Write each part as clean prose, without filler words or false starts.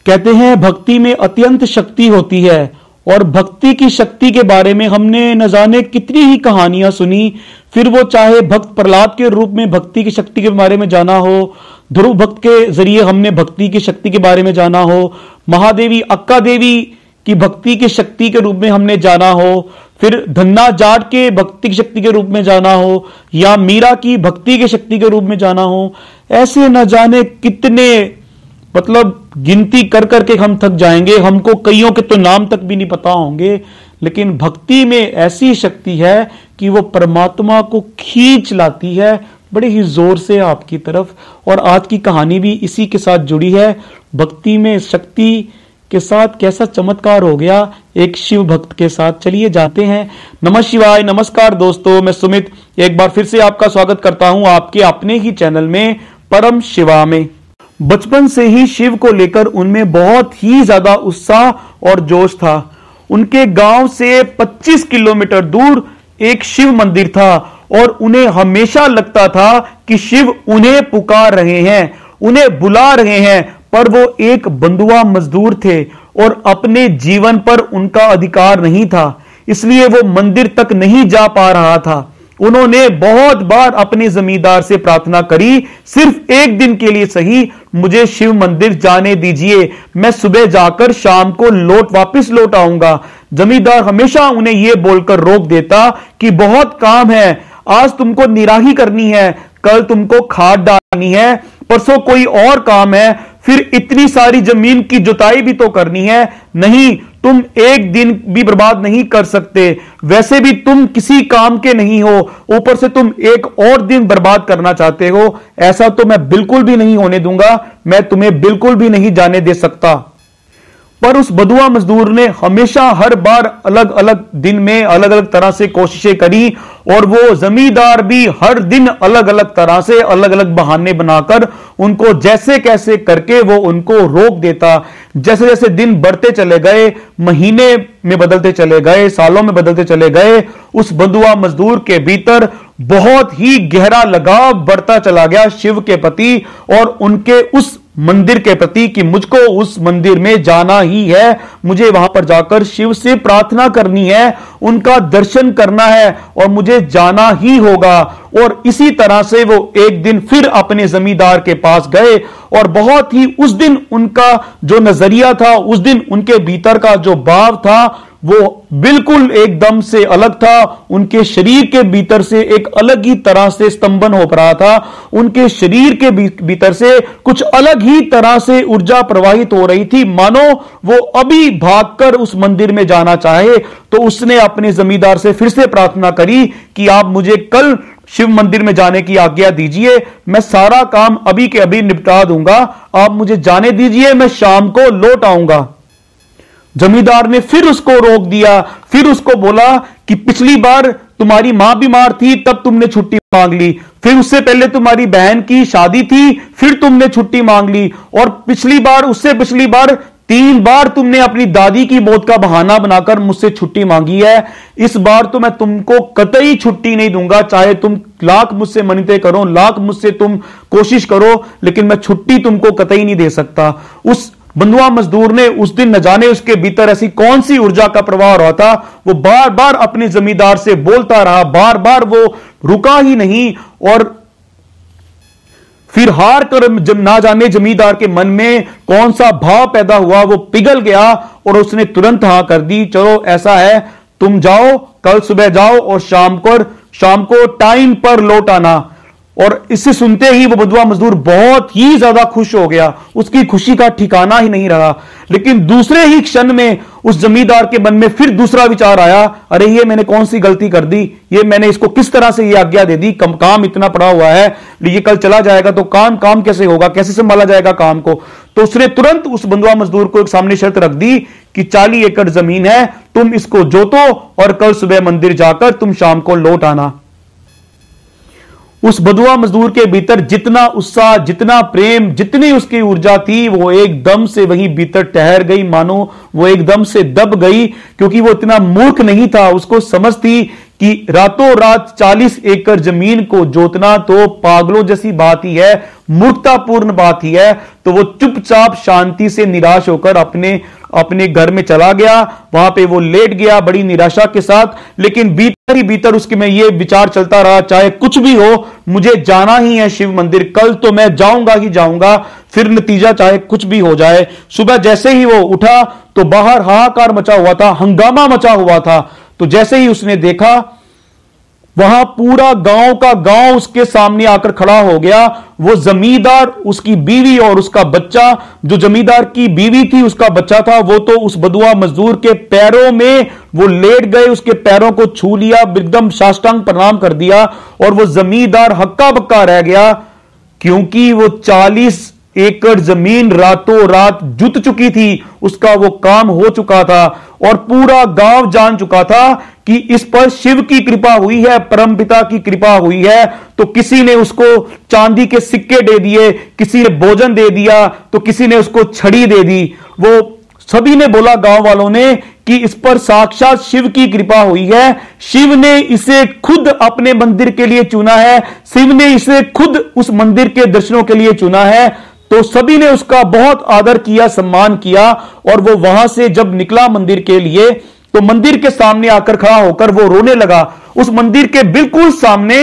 कहते हैं भक्ति में अत्यंत शक्ति होती है और भक्ति की शक्ति के बारे में हमने न जाने कितनी ही कहानियां सुनी। फिर वो चाहे भक्त प्रहलाद के रूप में भक्ति की शक्ति के बारे में जाना हो, ध्रुव भक्त के जरिए हमने भक्ति की शक्ति के बारे में जाना हो, महादेवी अक्का देवी की भक्ति की शक्ति के रूप में हमने जाना हो, फिर धन्ना जाट के भक्ति की शक्ति के रूप में जाना हो, या मीरा की भक्ति की शक्ति के रूप में जाना हो। ऐसे न जाने कितने, मतलब गिनती कर करके हम थक जाएंगे, हमको कईयों के तो नाम तक भी नहीं पता होंगे। लेकिन भक्ति में ऐसी शक्ति है कि वो परमात्मा को खींच लाती है बड़े ही जोर से आपकी तरफ। और आज की कहानी भी इसी के साथ जुड़ी है। भक्ति में शक्ति के साथ कैसा चमत्कार हो गया एक शिव भक्त के साथ। चलिए जाते हैं। नमः शिवाय। नमस्कार दोस्तों, मैं सुमित एक बार फिर से आपका स्वागत करता हूं आपके अपने ही चैनल में परम शिवा में। बचपन से ही शिव को लेकर उनमें बहुत ही ज्यादा उत्साह और जोश था। उनके गांव से 25 किलोमीटर दूर एक शिव मंदिर था और उन्हें हमेशा लगता था कि शिव उन्हें पुकार रहे हैं, उन्हें बुला रहे हैं। पर वो एक बंधुआ मजदूर थे और अपने जीवन पर उनका अधिकार नहीं था, इसलिए वो मंदिर तक नहीं जा पा रहा था। उन्होंने बहुत बार अपने जमींदार से प्रार्थना करी, सिर्फ एक दिन के लिए सही मुझे शिव मंदिर जाने दीजिए, मैं सुबह जाकर शाम को वापिस लौट आऊंगा। जमींदार हमेशा उन्हें यह बोलकर रोक देता कि बहुत काम है, आज तुमको निराही करनी है, कल तुमको खाद डालनी है, परसों कोई और काम है, फिर इतनी सारी जमीन की जुताई भी तो करनी है। नहीं, तुम एक दिन भी बर्बाद नहीं कर सकते, वैसे भी तुम किसी काम के नहीं हो, ऊपर से तुम एक और दिन बर्बाद करना चाहते हो। ऐसा तो मैं बिल्कुल भी नहीं होने दूंगा, मैं तुम्हें बिल्कुल भी नहीं जाने दे सकता। पर उस बंधुआ मजदूर ने हमेशा हर बार अलग अलग दिन में अलग अलग तरह से कोशिशें करी और वो जमींदार भी हर दिन अलग अलग तरह से अलग अलग बहाने बनाकर उनको जैसे कैसे करके वो उनको रोक देता। जैसे जैसे दिन बढ़ते चले गए, महीने में बदलते चले गए, सालों में बदलते चले गए, उस बंधुआ मजदूर के भीतर बहुत ही गहरा लगाव बढ़ता चला गया शिव के प्रति और उनके उस मंदिर के प्रति कि मुझको उस मंदिर में जाना ही है, मुझे वहां पर जाकर शिव से प्रार्थना करनी है, उनका दर्शन करना है और मुझे जाना ही होगा। और इसी तरह से वो एक दिन फिर अपने जमींदार के पास गए और बहुत ही उस दिन उनका जो नजरिया था, उस दिन उनके भीतर का जो भाव था वो बिल्कुल एकदम से अलग था। उनके शरीर के भीतर से एक अलग ही तरह से स्तंभन हो रहा था, उनके शरीर के भीतर से कुछ अलग ही तरह से ऊर्जा प्रवाहित हो रही थी, मानो वो अभी भागकर उस मंदिर में जाना चाहे। तो उसने अपने जमींदार से फिर से प्रार्थना करी कि आप मुझे कल शिव मंदिर में जाने की आज्ञा दीजिए, मैं सारा काम अभी के अभी निपटा दूंगा, आप मुझे जाने दीजिए, मैं शाम को लौट आऊंगा। जमींदार ने फिर उसको रोक दिया, फिर उसको बोला कि पिछली बार तुम्हारी मां बीमार थी तब तुमने छुट्टी मांग ली, फिर उससे पहले तुम्हारी बहन की शादी थी फिर तुमने छुट्टी मांग ली, और पिछली बार उससे पिछली बार 3 बार तुमने अपनी दादी की मौत का बहाना बनाकर मुझसे छुट्टी मांगी है। इस बार तो मैं तुमको कतई छुट्टी नहीं दूंगा, चाहे तुम लाख मुझसे मन्नतें करो, लाख मुझसे तुम कोशिश करो, लेकिन मैं छुट्टी तुमको कतई नहीं दे सकता। उस बंधुआ मजदूर ने उस दिन न जाने उसके भीतर ऐसी कौन सी ऊर्जा का प्रवाह रहा था, वो बार बार अपने जमींदार से बोलता रहा, बार बार वो रुका ही नहीं। और फिर हार कर जब ना जाने जमींदार के मन में कौन सा भाव पैदा हुआ, वो पिघल गया और उसने तुरंत हाँ कर दी, चलो ऐसा है, तुम जाओ, कल सुबह जाओ और शाम को टाइम पर लौट आना। और इससे सुनते ही वो बंधुआ मजदूर बहुत ही ज्यादा खुश हो गया, उसकी खुशी का ठिकाना ही नहीं रहा। लेकिन दूसरे ही क्षण में उस जमींदार के मन में फिर दूसरा विचार आया, अरे ये मैंने कौन सी गलती कर दी, ये मैंने इसको किस तरह से ये आज्ञा दे दी, काम इतना पड़ा हुआ है, ये कल चला जाएगा तो काम कैसे होगा, कैसे संभाला जाएगा काम को। तो उसने तुरंत उस बंधुआ मजदूर को एक सामने शर्त रख दी कि 40 एकड़ जमीन है, तुम इसको जोतो और कल सुबह मंदिर जाकर तुम शाम को लौट आना। उस बंधुआ मजदूर के भीतर जितना उत्साह, जितना प्रेम, जितनी उसकी ऊर्जा थी, वो एकदम से वहीं भीतर ठहर गई, मानो वो एकदम से दब गई, क्योंकि वो इतना मूर्ख नहीं था, उसको समझ थी कि रातों रात 40 एकड़ जमीन को जोतना तो पागलों जैसी बात ही है, मूर्खतापूर्ण बात ही है। तो वो चुपचाप शांति से निराश होकर अपने घर में चला गया, वहां पे वो लेट गया बड़ी निराशा के साथ। लेकिन भीतर ही भीतर उसके में ये विचार चलता रहा, चाहे कुछ भी हो मुझे जाना ही है शिव मंदिर, कल तो मैं जाऊंगा ही जाऊंगा, फिर नतीजा चाहे कुछ भी हो जाए। सुबह जैसे ही वो उठा तो बाहर हाहाकार मचा हुआ था, हंगामा मचा हुआ था। तो जैसे ही उसने देखा, वहां पूरा गांव का गांव उसके सामने आकर खड़ा हो गया। वो जमींदार, उसकी बीवी और उसका बच्चा, जो जमींदार की बीवी थी उसका बच्चा था, वो तो उस बदुआ मजदूर के पैरों में वो लेट गए, उसके पैरों को छू लिया, एकदम साष्टांग प्रणाम कर दिया। और वो जमींदार हक्का बक्का रह गया, क्योंकि वो 40 एकड़ जमीन रातों रात जुत चुकी थी, उसका वो काम हो चुका था और पूरा गांव जान चुका था कि इस पर शिव की कृपा हुई है, परमपिता की कृपा हुई है। तो किसी ने उसको चांदी के सिक्के दे दिए, किसी ने भोजन दे दिया, तो किसी ने उसको छड़ी दे दी। वो सभी ने बोला, गांव वालों ने, कि इस पर साक्षात शिव की कृपा हुई है, शिव ने इसे खुद अपने मंदिर के लिए चुना है, शिव ने इसे खुद उस मंदिर के दर्शनों के लिए चुना है। तो सभी ने उसका बहुत आदर किया, सम्मान किया। और वो वहां से जब निकला मंदिर के लिए, तो मंदिर के सामने आकर खड़ा होकर वो रोने लगा। उस मंदिर के बिल्कुल सामने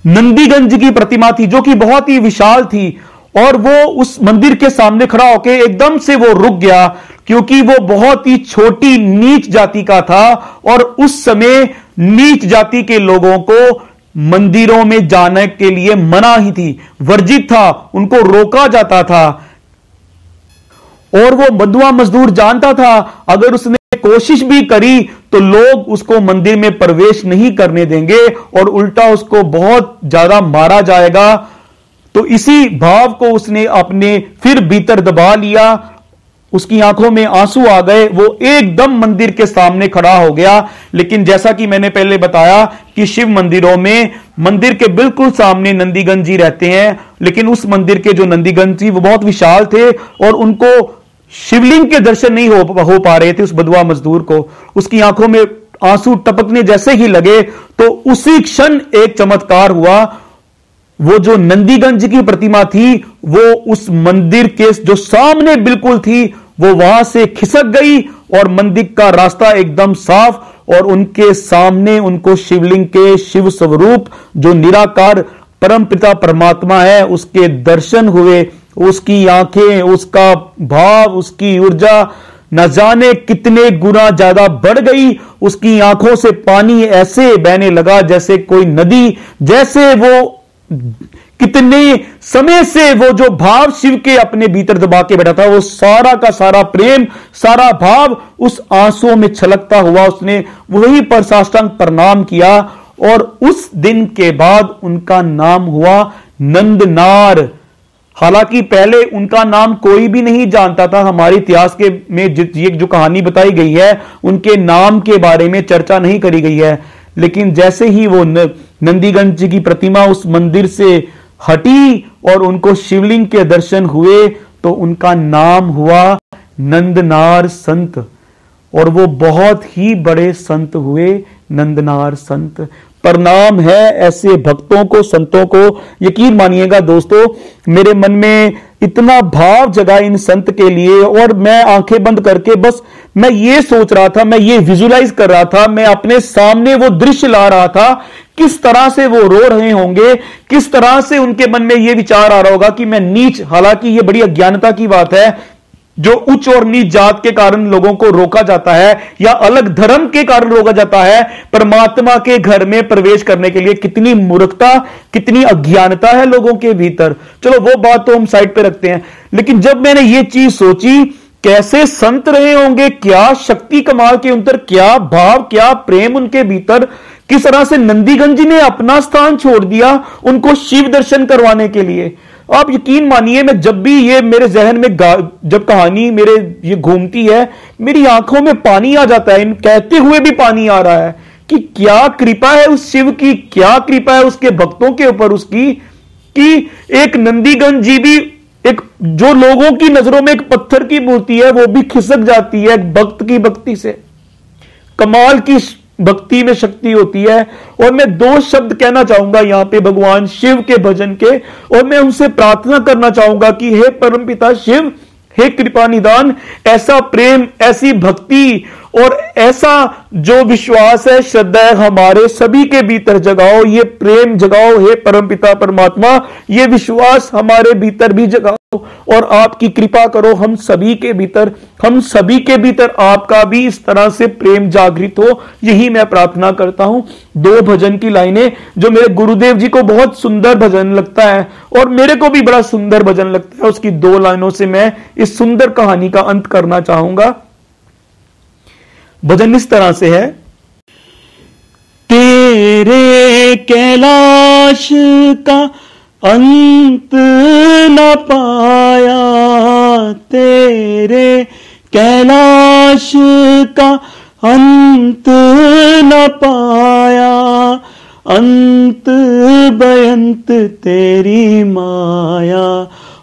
नंदीगंज की प्रतिमा थी, जो कि बहुत ही विशाल थी। और वो उस मंदिर के सामने खड़ा होकर एकदम से वो रुक गया, क्योंकि वो बहुत ही छोटी नीच जाति का था। और उस समय नीच जाति के लोगों को मंदिरों में जाने के लिए मना ही थी, वर्जित था, उनको रोका जाता था। और वो बदुआ मजदूर जानता था, अगर उसने कोशिश भी करी तो लोग उसको मंदिर में प्रवेश नहीं करने देंगे और उल्टा उसको बहुत ज्यादा मारा जाएगा। तो इसी भाव को उसने अपने फिर भीतर दबा लिया। उसकी आंखों में आंसू आ गए, वो एकदम मंदिर के सामने खड़ा हो गया। लेकिन जैसा कि मैंने पहले बताया कि शिव मंदिरों में मंदिर के बिल्कुल सामने नंदीगंज जी रहते हैं, लेकिन उस मंदिर के जो नंदीगंज जी वो बहुत विशाल थे और उनको शिवलिंग के दर्शन नहीं हो पा रहे थे। उस बदुआ मजदूर को उसकी आंखों में आंसू टपकने जैसे ही लगे, तो उसी क्षण एक चमत्कार हुआ। वो जो नंदीगंज की प्रतिमा थी, वो उस मंदिर के जो सामने बिल्कुल थी, वो वहां से खिसक गई और मंदिर का रास्ता एकदम साफ, और उनके सामने उनको शिवलिंग के शिव स्वरूप जो निराकार परमपिता परमात्मा है उसके दर्शन हुए। उसकी आंखें, उसका भाव, उसकी ऊर्जा न जाने कितने गुना ज्यादा बढ़ गई। उसकी आंखों से पानी ऐसे बहने लगा जैसे कोई नदी, जैसे वो कितने समय से वो जो भाव शिव के अपने भीतर दबा के बैठा था, वो सारा का सारा प्रेम, सारा भाव उस आंसुओं में छलकता हुआ उसने वहीं पर साष्टांग प्रणाम किया। और उस दिन के बाद उनका नाम हुआ नंदनार। हालांकि पहले उनका नाम कोई भी नहीं जानता था। हमारे इतिहास के में ये जो कहानी बताई गई है, उनके नाम के बारे में चर्चा नहीं करी गई है। लेकिन जैसे ही वो नंदीगंज जी की प्रतिमा उस मंदिर से हटी और उनको शिवलिंग के दर्शन हुए, तो उनका नाम हुआ नंदनार संत। और वो बहुत ही बड़े संत हुए, नंदनार संत। प्रणाम है ऐसे भक्तों को, संतों को। यकीन मानिएगा दोस्तों, मेरे मन में इतना भाव जगा इन संत के लिए, और मैं आंखें बंद करके बस मैं ये सोच रहा था, मैं ये विजुलाइज कर रहा था, मैं अपने सामने वो दृश्य ला रहा था, किस तरह से वो रो रहे होंगे, किस तरह से उनके मन में ये विचार आ रहा होगा कि मैं नीच, हालांकि ये बड़ी अज्ञानता की बात है, जो उच्च और नीच जात के कारण लोगों को रोका जाता है या अलग धर्म के कारण रोका जाता है परमात्मा के घर में प्रवेश करने के लिए। कितनी मूर्खता, कितनी अज्ञानता है लोगों के भीतर। चलो वो बात तो हम साइड पे रखते हैं। लेकिन जब मैंने ये चीज सोची, कैसे संत रहे होंगे, क्या शक्ति कमाल के उनतर, क्या भाव, क्या प्रेम उनके भीतर, किस तरह से नंदीगंज ने अपना स्थान छोड़ दिया उनको शिव दर्शन करवाने के लिए। आप यकीन मानिए, मैं जब भी ये मेरे जहन में जब कहानी मेरे ये घूमती है, मेरी आंखों में पानी आ जाता है, इन कहते हुए भी पानी आ रहा है कि क्या कृपा है उस शिव की, क्या कृपा है उसके भक्तों के ऊपर उसकी, कि एक नंदीगंज जी भी, एक जो लोगों की नजरों में एक पत्थर की मूर्ति है, वो भी खिसक जाती है एक भक्त की भक्ति से। कमाल की भक्ति में शक्ति होती है। और मैं दो शब्द कहना चाहूंगा यहाँ पे भगवान शिव के भजन के, और मैं उनसे प्रार्थना करना चाहूंगा कि हे परमपिता शिव, हे कृपा निदान, ऐसा प्रेम, ऐसी भक्ति और ऐसा जो विश्वास है, श्रद्धा है, हमारे सभी के भीतर जगाओ। ये प्रेम जगाओ हे परमपिता परमात्मा, ये विश्वास हमारे भीतर भी जगाओ और आपकी कृपा करो हम सभी के भीतर आपका भी इस तरह से प्रेम जागृत हो। यही मैं प्रार्थना करता हूं। दो भजन की लाइनें जो मेरे गुरुदेव जी को बहुत सुंदर भजन लगता है और मेरे को भी बड़ा सुंदर भजन लगता है, उसकी दो लाइनों से मैं इस सुंदर कहानी का अंत करना चाहूंगा। भजन इस तरह से है। तेरे कैलाश का अंत न पाया, तेरे कैलाश का अंत न पाया, अंत बेअंत तेरी माया,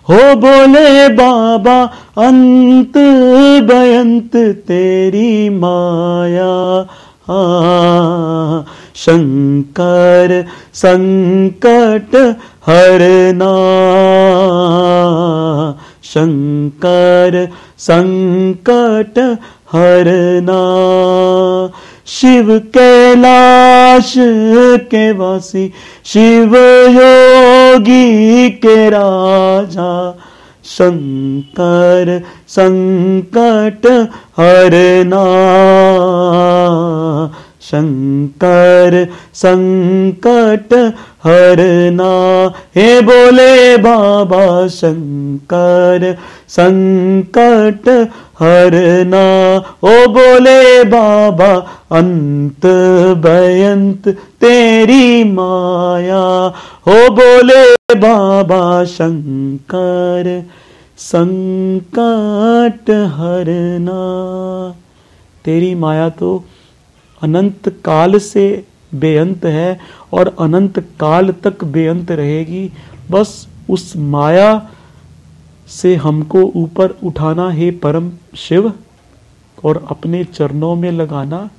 हो बोले बाबा अंत बेअंत तेरी माया। शंकर संकट हरना, शंकर संकट हरना, शिव कैलाश के वासी, शिव योगी के राजा, शंकर संकट हरना, शंकर संकट हरना, हे बोले बाबा शंकर संकट हरना, ओ बोले बाबा अंत बेअंत तेरी माया, हो बोले बाबा शंकर संकट हरना। तेरी माया तो अनंत काल से बेअंत है और अनंत काल तक बेअंत रहेगी। बस उस माया से हमको ऊपर उठाना है परम शिव और अपने चरणों में लगाना,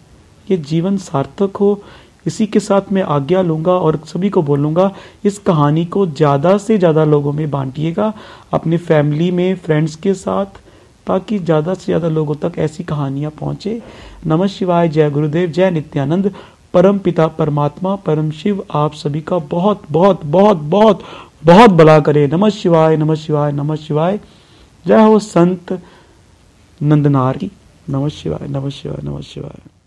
ये जीवन सार्थक हो। इसी के साथ मैं आज्ञा लूंगा और सभी को बोलूंगा इस कहानी को ज़्यादा से ज़्यादा लोगों में बांटिएगा, अपने फैमिली में, फ्रेंड्स के साथ, ताकि ज़्यादा से ज़्यादा लोगों तक ऐसी कहानियाँ पहुँचे। नमः शिवाय, जय गुरुदेव, जय नित्यानंद। परम पिता परमात्मा परम शिव आप सभी का बहुत बहुत बहुत बहुत बहुत भला करे। नमः शिवाय, नमः शिवाय, नमः शिवाय। जय हो संत नंदनार की। नमः शिवाय, नमः शिवाय, नमः शिवाय।